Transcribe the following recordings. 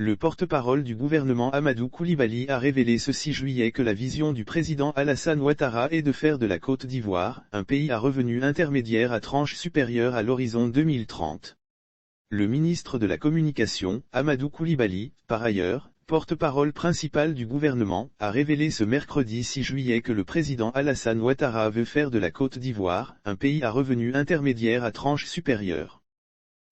Le porte-parole du gouvernement Amadou Coulibaly a révélé ce 6 juillet que la vision du président Alassane Ouattara est de faire de la Côte d'Ivoire un pays à revenu intermédiaire à tranche supérieure à l'horizon 2030. Le ministre de la Communication, Amadou Coulibaly, par ailleurs, porte-parole principal du gouvernement, a révélé ce mercredi 6 juillet que le président Alassane Ouattara veut faire de la Côte d'Ivoire un pays à revenu intermédiaire à tranche supérieure.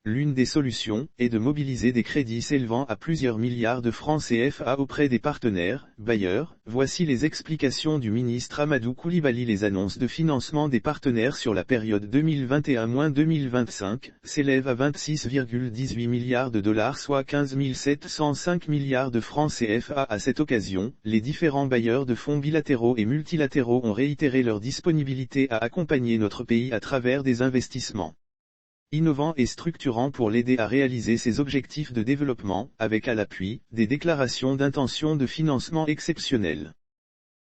L'une des solutions est de mobiliser des crédits s'élevant à plusieurs milliards de francs CFA auprès des partenaires, bailleurs. Voici les explications du ministre Amadou Coulibaly. Les annonces de financement des partenaires sur la période 2021-2025 s'élèvent à 26,18 milliards de dollars soit 15 705 milliards de francs CFA. À cette occasion, les différents bailleurs de fonds bilatéraux et multilatéraux ont réitéré leur disponibilité à accompagner notre pays à travers des investissements innovant et structurant pour l'aider à réaliser ses objectifs de développement, avec à l'appui, des déclarations d'intention de financement exceptionnelles.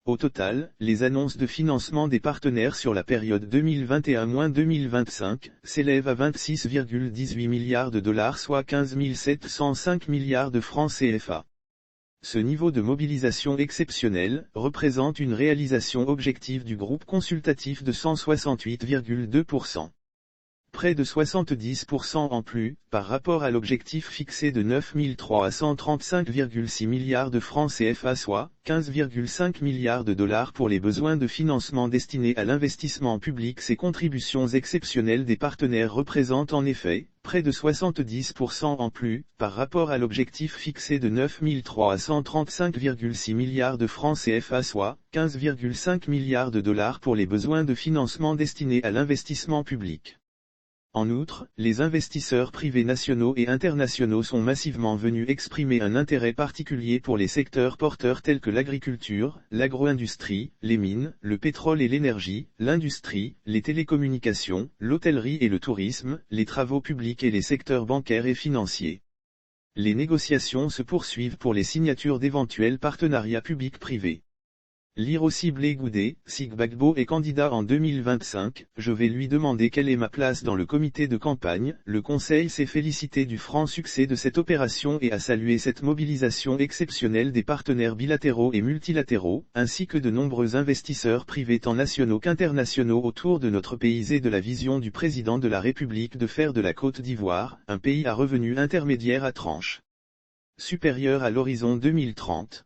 Au total, les annonces de financement des partenaires sur la période 2021-2025 s'élèvent à 26,18 milliards de dollars soit 15 705 milliards de francs CFA. Ce niveau de mobilisation exceptionnel représente une réalisation objective du groupe consultatif de 168,2%. Près de 70% en plus, par rapport à l'objectif fixé de 9 335,6 milliards de francs CFA soit 15,5 milliards de dollars pour les besoins de financement destinés à l'investissement public. Ces contributions exceptionnelles des partenaires représentent en effet, près de 70% en plus, par rapport à l'objectif fixé de 9 335,6 milliards de francs CFA soit 15,5 milliards de dollars pour les besoins de financement destinés à l'investissement public. En outre, les investisseurs privés nationaux et internationaux sont massivement venus exprimer un intérêt particulier pour les secteurs porteurs tels que l'agriculture, l'agro-industrie, les mines, le pétrole et l'énergie, l'industrie, les télécommunications, l'hôtellerie et le tourisme, les travaux publics et les secteurs bancaires et financiers. Les négociations se poursuivent pour les signatures d'éventuels partenariats publics-privés. Lire aussi Blé Goudé, si Gbagbo est candidat en 2025, je vais lui demander quelle est ma place dans le comité de campagne. Le Conseil s'est félicité du franc succès de cette opération et a salué cette mobilisation exceptionnelle des partenaires bilatéraux et multilatéraux, ainsi que de nombreux investisseurs privés tant nationaux qu'internationaux autour de notre pays et de la vision du président de la République de faire de la Côte d'Ivoire un pays à revenu intermédiaire à tranche supérieure à l'horizon 2030.